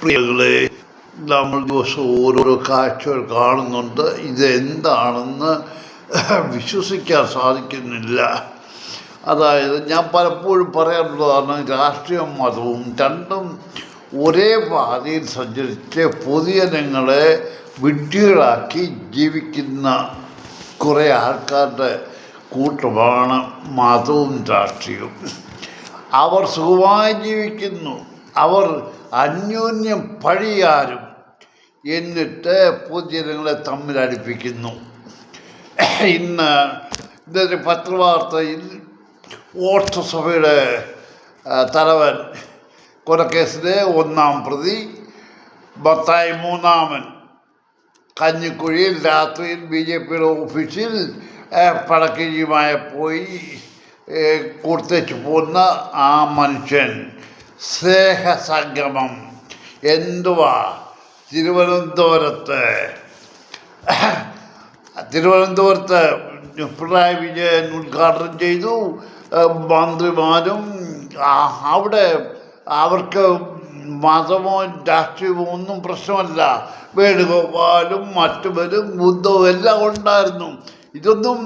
പ്രിയകളെ, നമ്മൾ ദിവസം ഓരോരോ കാഴ്ചകൾ കാണുന്നുണ്ട്. ഇതെന്താണെന്ന് വിശ്വസിക്കാൻ സാധിക്കുന്നില്ല. അതായത് ഞാൻ പലപ്പോഴും പറയാറുള്ളതാണ്, രാഷ്ട്രീയവും മതവും രണ്ടും ഒരേ പാതയിൽ സഞ്ചരിച്ച് പൊതുജനങ്ങളെ വിഡ്ഢികളാക്കി ജീവിക്കുന്ന കുറേ ആൾക്കാരുടെ കൂട്ടമാണ് മതവും രാഷ്ട്രീയവും. അവർ സുഖമായി ജീവിക്കുന്നു, അവർ അന്യോന്യം പഴിയാരും, എന്നിട്ട് പൊതുജനങ്ങളെ തമ്മിലടിപ്പിക്കുന്നു. ഇന്നത്തെ പത്രവാർത്തയിൽ ഓർത്തസഭയുടെ തലവൻ കൊലക്കേസിലെ 1-ാം പ്രതി മത്തായി 3-ാമൻ കഞ്ഞിക്കുഴിയിൽ രാത്രിയിൽ BJP ഓഫീസിൽ പടക്കിഴിയുമായി പോയി കൊടുത്തേച്ച് പോകുന്ന ആ മനുഷ്യൻ സ്നേഹസംഗമം എന്തുവാ തിരുവനന്തപുരത്ത് പിണറായി വിജയൻ ഉദ്ഘാടനം ചെയ്തു. മന്ത്രിമാരും അവിടെ അവർക്ക് മതമോ രാഷ്ട്രീയമോ ഒന്നും പ്രശ്നമല്ല. വേണുഗോപാലും മറ്റുവരും ബുദ്ധവും എല്ലാം ഉണ്ടായിരുന്നു. ഇതൊന്നും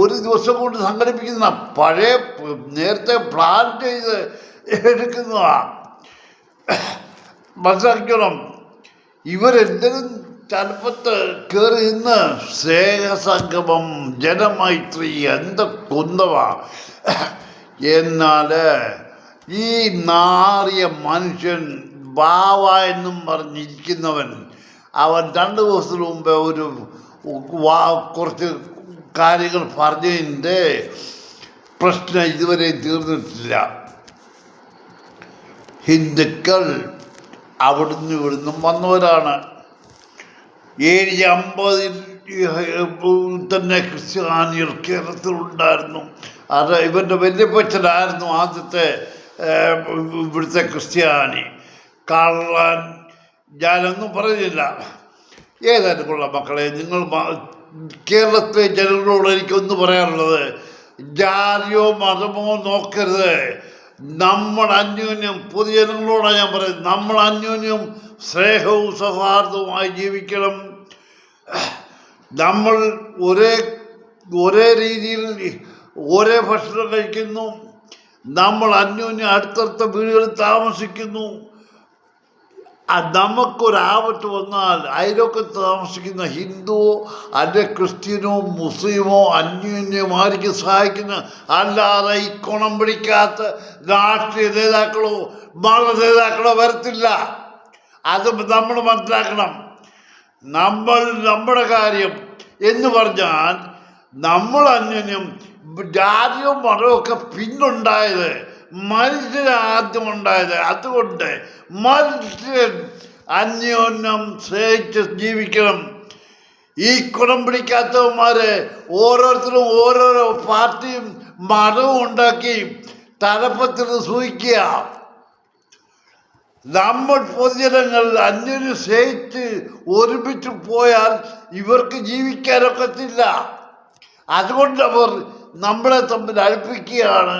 ഒരു ദിവസം കൊണ്ട് സംഘടിപ്പിക്കുന്ന പഴയ നേരത്തെ പ്ലാൻ ചെയ്ത് എടുക്കുന്നതാണ്. മനസ്സിലാക്കണം. ഇവരെന്തെങ്കിലും തലപ്പത്ത് കയറി നിന്ന് സ്നേഹസംഗമം, ജനമൈത്രി എന്തൊക്കൊന്നവാ. എന്നാൽ ഈ നാറിയ മനുഷ്യൻ ബാവ എന്നും പറഞ്ഞിരിക്കുന്നവൻ, അവൻ 2 ദിവസത്തിന് മുമ്പേ കുറച്ച് കാര്യങ്ങൾ പറഞ്ഞതിൻ്റെ പ്രശ്നം ഇതുവരെ തീർന്നിട്ടില്ല. ഹിന്ദുക്കൾ അവിടുന്ന് ഇവിടുന്നും വന്നവരാണ്. 750 തന്നെ ക്രിസ്ത്യാനികൾ കേരളത്തിലുണ്ടായിരുന്നു. അത് ഇവൻ്റെ വല്യപ്പച്ചനായിരുന്നു ആദ്യത്തെ ഇവിടുത്തെ ക്രിസ്ത്യാനി. കള്ളൻ ഞാനൊന്നും പറയുന്നില്ല. ഏതായാലും കൊള്ളാം മക്കളെ, നിങ്ങൾ കേരളത്തിലെ ജനങ്ങളോട് എനിക്കൊന്ന് പറയാനുള്ളത്, ജാതിയോ മതമോ നോക്കരുത്. നമ്മൾ അന്യോന്യം, പൊതുജനങ്ങളോടാണ് ഞാൻ പറയുന്നത്, നമ്മൾ അന്യോന്യം സ്നേഹവും സൗഹാർദ്ദവുമായി ജീവിക്കണം. നമ്മൾ ഒരേ രീതിയിൽ ഒരേ ഭക്ഷണം കഴിക്കുന്നു. നമ്മൾ അന്യോന്യം അടുത്തടുത്ത വീടുകളിൽ താമസിക്കുന്നു. നമുക്കൊരാപത്ത് വന്നാൽ അയൽവക്കത്ത് താമസിക്കുന്ന ഹിന്ദുവോ അല്ലെ ക്രിസ്ത്യനോ മുസ്ലിമോ അന്യോന്യമായിരിക്കും സഹായിക്കുന്ന, അല്ലാതെ ഈ കുണം പിടിക്കാത്ത രാഷ്ട്രീയ നേതാക്കളോ മത നേതാക്കളോ വരത്തില്ല. അത് നമ്മൾ മനസ്സിലാക്കണം. നമ്മുടെ കാര്യം എന്ന് പറഞ്ഞാൽ നമ്മൾ അന്യോന്യം, ജാതിയോ മതമൊക്കെ പിന്നുണ്ടായത്, മനുഷ്യൻ ആദ്യം ഉണ്ടായത്. അതുകൊണ്ട് മനുഷ്യൻ അന്യോന്യം സ്നേഹിച്ച് ജീവിക്കണം. ഈ കുണം പിടിക്കാത്തവന്മാര് ഓരോരുത്തരും ഓരോരോ പാർട്ടിയും മതവും ഉണ്ടാക്കി തലപ്പത്തിൽ സൂഹിക്കുക. നമ്മൾ പൊതുജനങ്ങൾ അന്യോന്യം സ്നേഹിച്ച് ഒരുമിച്ച് പോയാൽ ഇവർക്ക് ജീവിക്കാനൊക്കത്തില്ല. അതുകൊണ്ട് അവർ നമ്മളെ തമ്മിൽ അടുപ്പിക്കുകയാണ്.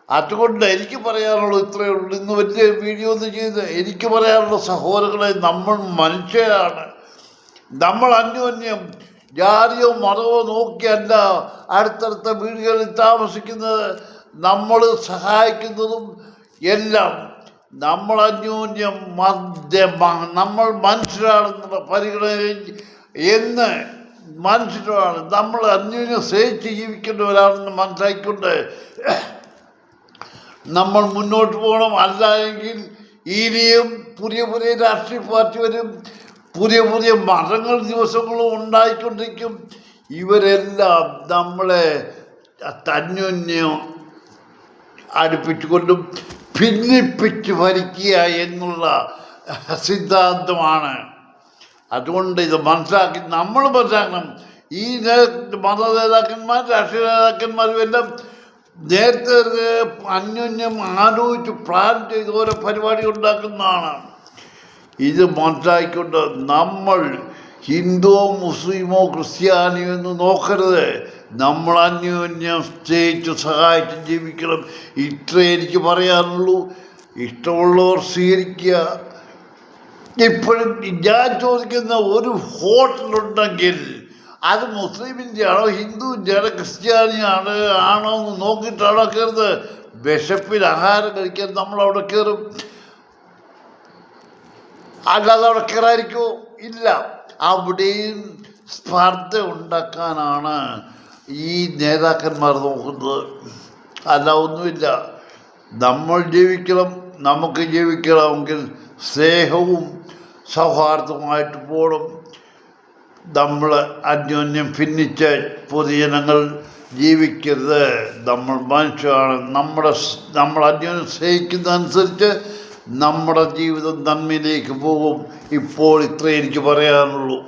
അതുകൊണ്ട് എനിക്ക് പറയാനുള്ളത് ഇത്രയേ ഉള്ളൂ. ഇന്ന് വലിയ വീഡിയോ ഒന്നും ചെയ്ത് എനിക്ക് പറയാനുള്ള സഹോദരങ്ങളെ, നമ്മൾ മനുഷ്യരാണ്. നമ്മൾ അന്യോന്യം ജാതിയോ മതമോ നോക്കിയല്ല അടുത്തടുത്ത വീടുകളിൽ താമസിക്കുന്നത്, നമ്മൾ സഹായിക്കുന്നതും എല്ലാം. നമ്മൾ അന്യോന്യം നമ്മൾ മനുഷ്യരാണെന്നുള്ള പരിഗണന എന്ന് മനുഷ്യരാണ്. നമ്മൾ അന്യോന്യം സ്നേഹിച്ച് ജീവിക്കേണ്ടവരാണെന്ന് മനസ്സിലാക്കിക്കൊണ്ട് നമ്മൾ മുന്നോട്ട് പോകണം. അല്ല എങ്കിൽ ഇനിയും പുതിയ രാഷ്ട്രീയ പാർട്ടി വരും, പുതിയ മതങ്ങൾ ദിവസങ്ങളും ഉണ്ടായിക്കൊണ്ടിരിക്കും. ഇവരെല്ലാം നമ്മളെ അന്യോന്യം അടുപ്പിച്ചുകൊണ്ടും ഭിന്നിപ്പിച്ച് ഭരിക്കുക എന്നുള്ള സിദ്ധാന്തമാണ്. അതുകൊണ്ട് ഇത് നമ്മൾ മനസ്സിലാക്കണം. ഈ മത നേതാക്കന്മാർ, രാഷ്ട്രീയ നേതാക്കന്മാരും എല്ലാം നേരത്തെ അന്യോന്യം ആലോചിച്ച് പ്ലാൻ ചെയ്ത് ഓരോ പരിപാടി ഉണ്ടാക്കുന്നതാണ്. ഇത് മനസ്സിലാക്കിക്കൊണ്ട് നമ്മൾ ഹിന്ദുവോ മുസ്ലിമോ ക്രിസ്ത്യാനിയോ എന്ന് നോക്കരുത്. നമ്മൾ അന്യോന്യം സ്നേഹിച്ച് സഹായിച്ച് ജീവിക്കണം. ഇത്രേ എനിക്ക് പറയാനുള്ളൂ. ഇഷ്ടമുള്ളവർ സ്വീകരിക്കുക. ഇപ്പോഴും ഞാൻ ചോദിക്കുന്ന ഒരു ഹോട്ടലുണ്ടെങ്കിൽ അത് മുസ്ലിമിൻ്റെ ആണോ ഹിന്ദുവിൻ്റെ ആണോ ക്രിസ്ത്യാനിയാണ് ആണോ എന്ന് നോക്കിയിട്ടാണോ കയറുന്നത്. വിശപ്പിൽ ആഹാരം കഴിക്കാൻ നമ്മളവിടെ കയറും, അല്ലാതെ അവിടെ കയറാതിരിക്കുമോ? ഇല്ല. അവിടെയും സ്പർദ്ധ ഉണ്ടാക്കാനാണ് ഈ നേതാക്കന്മാർ നോക്കുന്നത്, അല്ല ഒന്നുമില്ല. നമ്മൾ ജീവിക്കണം, നമുക്ക് ജീവിക്കണമെങ്കിൽ സ്നേഹവും സൗഹാർദ്ദവുമായിട്ട് പോകണം. നമ്മൾ അന്യോന്യം ഭിന്നിച്ച പൊതുജനങ്ങൾ ജീവിക്കരുത്. നമ്മൾ മനുഷ്യരാണ്. നമ്മൾ അന്യോന്യം സ്നേഹിക്കുന്നതനുസരിച്ച് നമ്മുടെ ജീവിതം നന്മയിലേക്ക് പോകും. ഇപ്പോൾ ഇത്രയേ എനിക്ക് പറയാനുള്ളൂ.